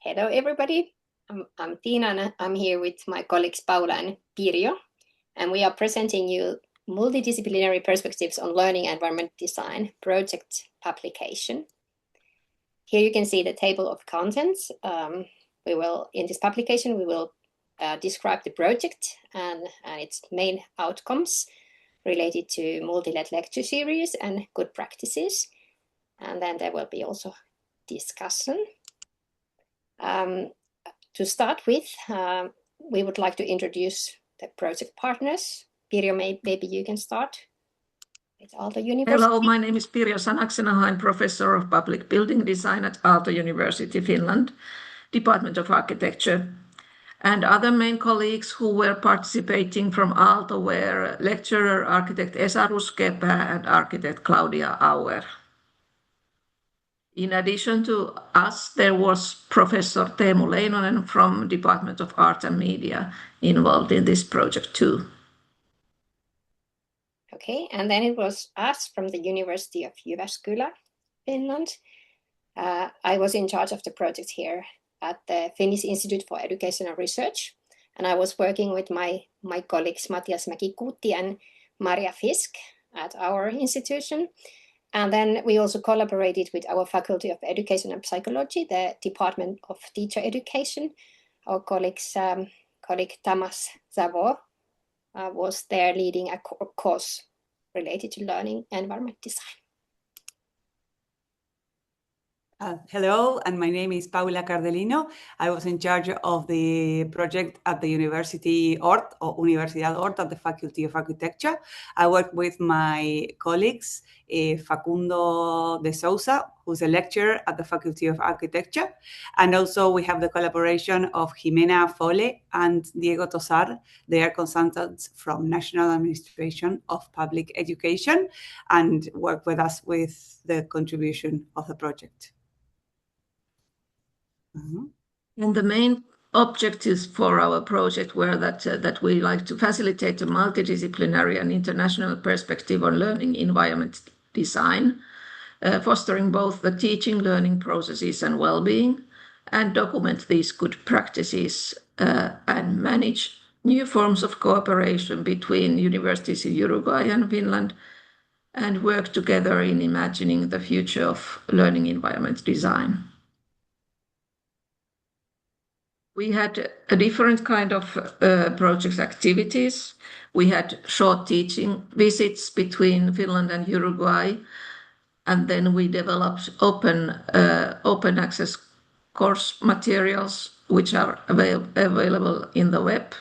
Hello, everybody. I'm Tiina, and I'm here with my colleagues Paula and Pirjo, and we are presenting you multidisciplinary perspectives on learning environment design project publication. Here you can see the table of contents. In this publication, we will describe the project and its main outcomes related to multi-LED lecture series and good practices. And then there will be also discussion. To start with, we would like to introduce the project partners. Pirjo, maybe you can start with Aalto University. Hello, my name is Pirjo Sanaksenaho. I'm professor of public building design at Aalto University, Finland, Department of Architecture. And other main colleagues who were participating from Aalto were lecturer architect Esa Ruskepää and architect Claudia Auer. In addition to us, there was Professor Teemu Leinonen from Department of Art and Media involved in this project too. Okay, and then it was us from the University of Jyväskylä, Finland. I was in charge of the project here at the Finnish Institute for Educational Research, and I was working with my colleagues Matias Mäkikuutti and Maria Fisk at our institution. And then we also collaborated with our Faculty of Education and Psychology, the Department of Teacher Education. Our colleague Tamas Zavo was there leading a course related to learning environment design. Hello, and my name is Paula Cardellino. I was in charge of the project at the University ORT, or Universidad ORT, at the Faculty of Architecture. I worked with my colleagues, Facundo de Souza, who's a lecturer at the Faculty of Architecture. And also we have the collaboration of Jimena Fole and Diego Tosar. They are consultants from National Administration of Public Education and work with us with the contribution of the project. And the main objectives for our project were that we like to facilitate a multidisciplinary and international perspective on learning environment design, fostering both the teaching, learning processes and well-being, and document these good practices and manage new forms of cooperation between universities in Uruguay and Finland, and work together in imagining the future of learning environment design. We had a different kind of project activities. We had short teaching visits between Finland and Uruguay, and then we developed open access course materials which are available in the web.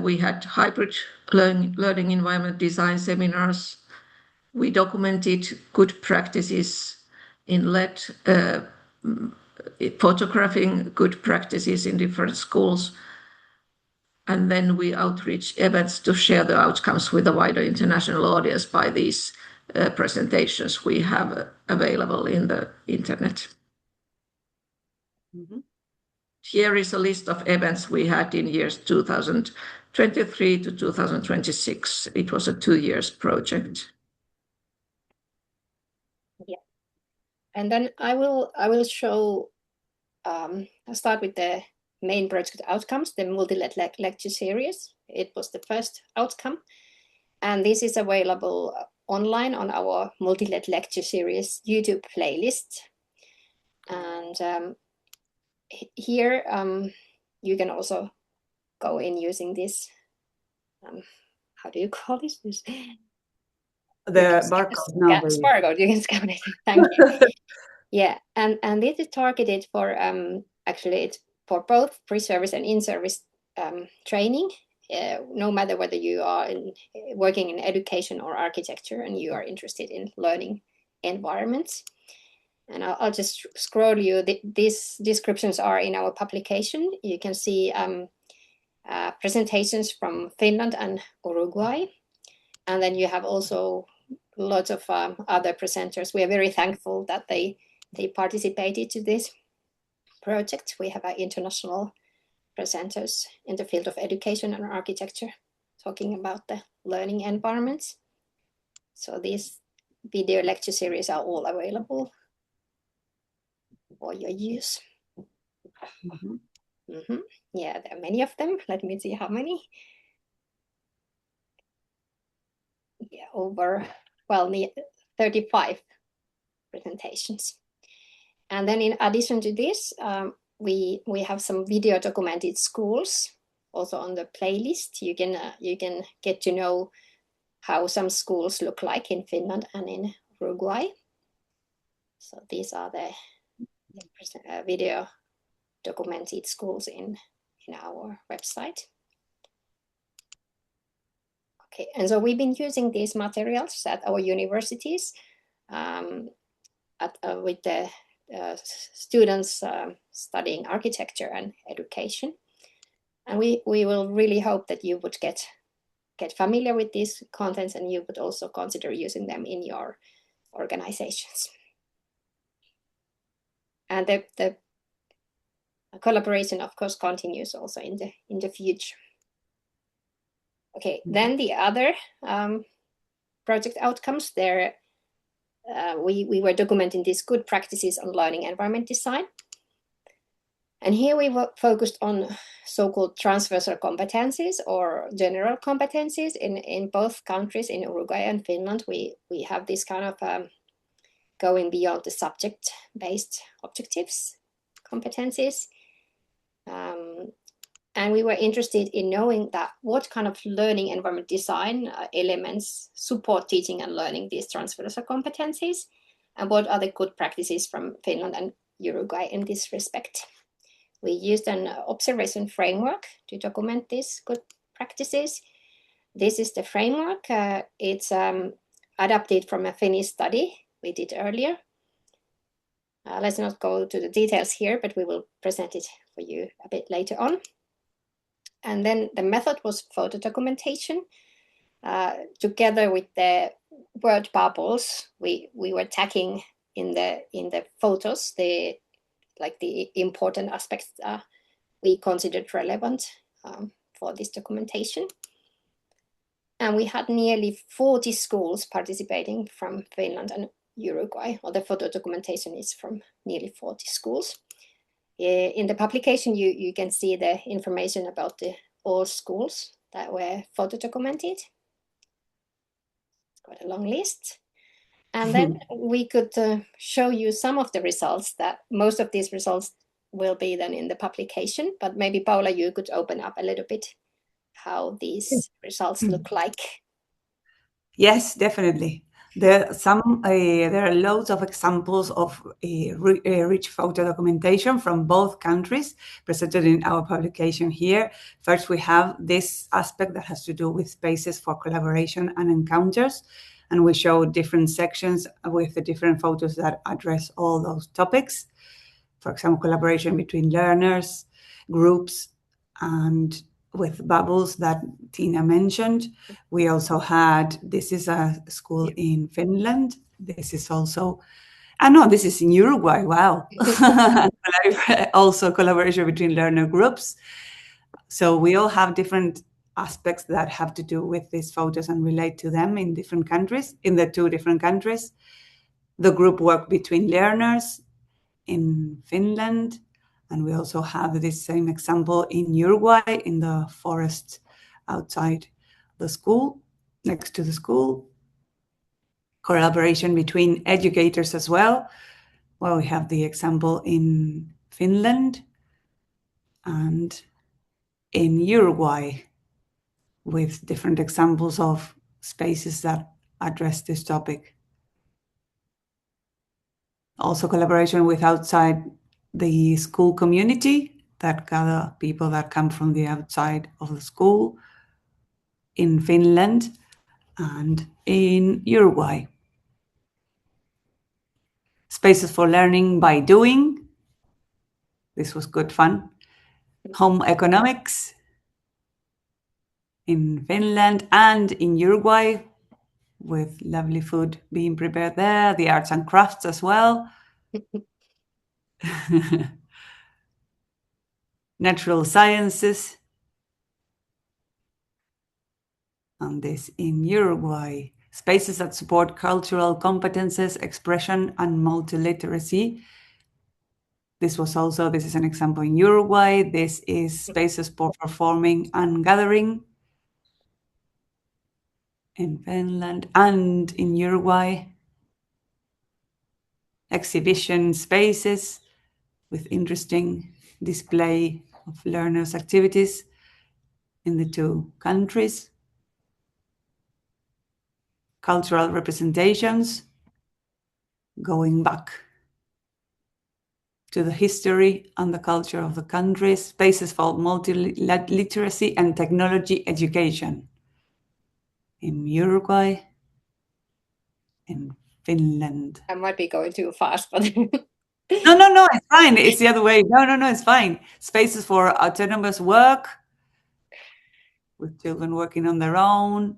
We had hybrid learning environment design seminars. We documented good practices in LED, photographing good practices in different schools, and then we outreach events to share the outcomes with a wider international audience by these presentations we have available in the internet. Here is a list of events we had in years 2023 to 2026. It was a 2 years project. Yeah, and then I will show. I'll start with the main project outcomes, the multi-LED lecture series. It was the first outcome, and this is available online on our multi-LED lecture series YouTube playlist. And here you can also go in using this. How do you call this? The barcode. Barcode. You can scan it. Thank you. Yeah, and this is targeted for actually it's for both pre-service and in-service training, no matter whether you are working in education or architecture and you are interested in learning environments. And I'll just scroll you. These descriptions are in our publication. You can see presentations from Finland and Uruguay, and then you have also lots of other presenters. We are very thankful that they participated to this project. We have international presenters in the field of education and architecture talking about the learning environments. So these video lecture series are all available for your use. Yeah, there are many of them. Let me see how many. Yeah, over, well, 35 presentations. And then in addition to this, we have some video documented schools also on the playlist. You can get to know how some schools look like in Finland and in Uruguay. So these are the video documented schools in our website. Okay, and so we've been using these materials at our universities with the students studying architecture and education. And we will really hope that you would get familiar with these contents and you would also consider using them in your organizations. And the collaboration, of course, continues also in the future. Okay, then the other project outcomes there, we were documenting these good practices on learning environment design. And here we were focused on so-called transversal competencies or general competencies in both countries, in Uruguay and Finland. We have this kind of going beyond the subject-based objectives competencies. And we were interested in knowing that what kind of learning environment design elements support teaching and learning these transversal competencies, and what are the good practices from Finland and Uruguay in this respect. We used an observation framework to document these good practices. This is the framework. It's adapted from a Finnish study we did earlier. Let's not go to the details here, but we will present it for you a bit later on. And then the method was photo documentation. Together with the word bubbles, we were tagging in the photos the important aspects we considered relevant for this documentation. And we had nearly 40 schools participating from Finland and Uruguay, or the photo documentation is from nearly 40 schools. In the publication, you can see the information about all schools that were photo documented. It's quite a long list. And then we could show you some of the results. That most of these results will be then in the publication, but maybe Paula, you could open up a little bit how these results look like. Yes, definitely. There are loads of examples of rich photo documentation from both countries presented in our publication here. First, we have this aspect that has to do with spaces for collaboration and encounters. And we show different sections with the different photos that address all those topics. For example, collaboration between learners, groups, and with bubbles that Tiina mentioned. We also had, this is a school in Finland. This is also, this is in Uruguay, wow. Also collaboration between learner groups. So we all have different aspects that have to do with these photos and relate to them in different countries, in the two different countries. The group work between learners in Finland, and we also have this same example in Uruguay, in the forest outside the school, next to the school. Collaboration between educators as well. Well, we have the example in Finland and in Uruguay, with different examples of spaces that address this topic. Also collaboration with outside the school community, that gather people that come from the outside of the school in Finland and in Uruguay. Spaces for learning by doing. This was good fun. Home economics in Finland and in Uruguay, with lovely food being prepared there. The arts and crafts as well. Natural sciences. And this in Uruguay. Spaces that support cultural competences, expression, and multiliteracy. This is an example in Uruguay. This is spaces for performing and gathering in Finland and in Uruguay. Exhibition spaces with interesting display of learners' activities in the two countries. Cultural representations, going back to the history and the culture of the countries. Spaces for multiliteracy and technology education in Uruguay, in Finland. I might be going too fast, but No, it's fine. It's the other way. No, it's fine. Spaces for autonomous work, with children working on their own,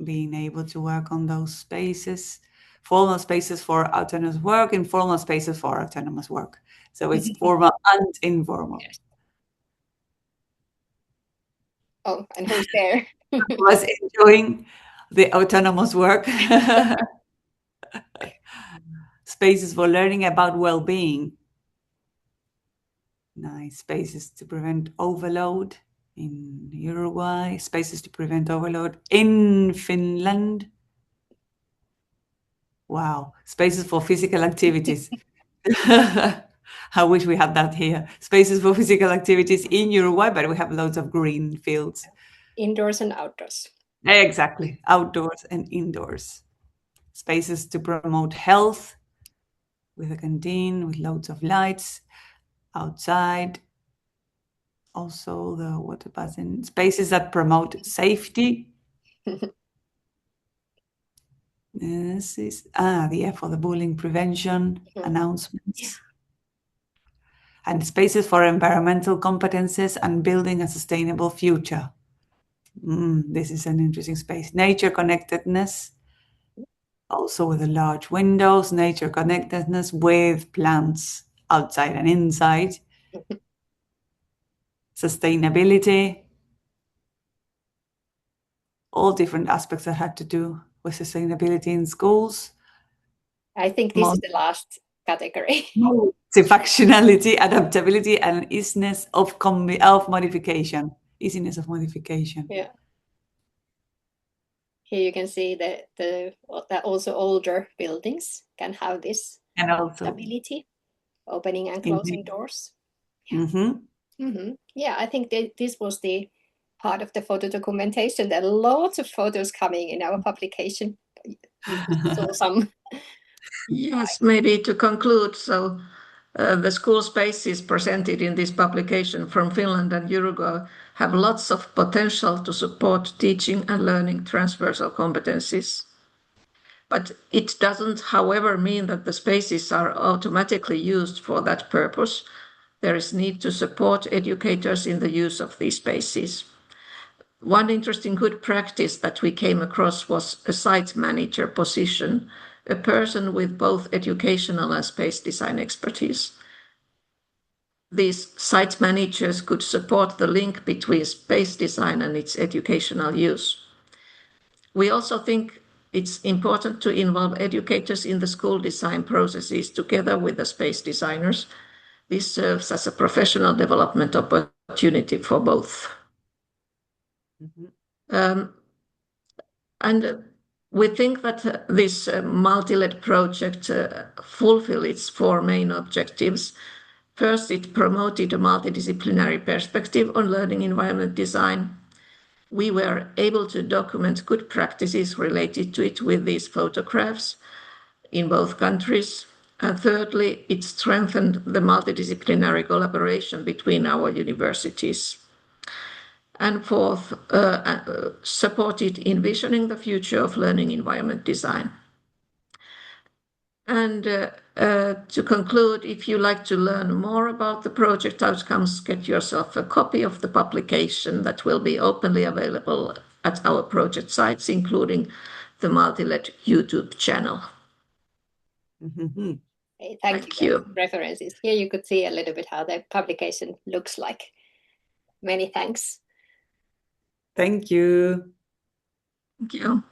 being able to work on those spaces. Formal spaces for autonomous work, informal spaces for autonomous work. So it's formal and informal. Yes. Oh, and who's there? I was enjoying the autonomous work. Spaces for learning about well-being. Nice. Spaces to prevent overload in Uruguay. Spaces to prevent overload in Finland. Wow. Spaces for physical activities. I wish we had that here. Spaces for physical activities in Uruguay, but we have loads of green fields. Indoors and outdoors. Exactly. Outdoors and indoors. Spaces to promote health with a canteen, with loads of lights outside. Also the water basin. Spaces that promote safety. This is for the bullying prevention announcements. Yeah. And spaces for environmental competences and building a sustainable future. This is an interesting space. Nature connectedness, also with the large windows. Nature connectedness with plants outside and inside. Sustainability. All different aspects that had to do with sustainability in schools. I think this is the last category. Functionality, adaptability, and easiness of modification. Easiness of modification. Yeah. Here you can see that also older buildings can have this And also stability, opening and closing doors. Yeah. Yeah, I think this was the part of the photo documentation. There are lots of photos coming in our publication. So some. Yes, maybe to conclude, so the school spaces presented in this publication from Finland and Uruguay have lots of potential to support teaching and learning transversal competencies. But it doesn't, however, mean that the spaces are automatically used for that purpose. There is need to support educators in the use of these spaces. One interesting good practice that we came across was a site manager position, a person with both educational and space design expertise. These site managers could support the link between space design and its educational use. We also think it's important to involve educators in the school design processes together with the space designers. This serves as a professional development opportunity for both. And we think that this MultiLED project fulfills its four main objectives. First, it promoted a multidisciplinary perspective on learning environment design. We were able to document good practices related to it with these photographs in both countries. And thirdly, it strengthened the multidisciplinary collaboration between our universities. And fourth, supported envisioning the future of learning environment design. And to conclude, if you like to learn more about the project outcomes, get yourself a copy of the publication that will be openly available at our project sites, including the MultiLED YouTube channel. Hey, thank you. References. Here you could see a little bit how the publication looks like. Many thanks. Thank you. Thank you.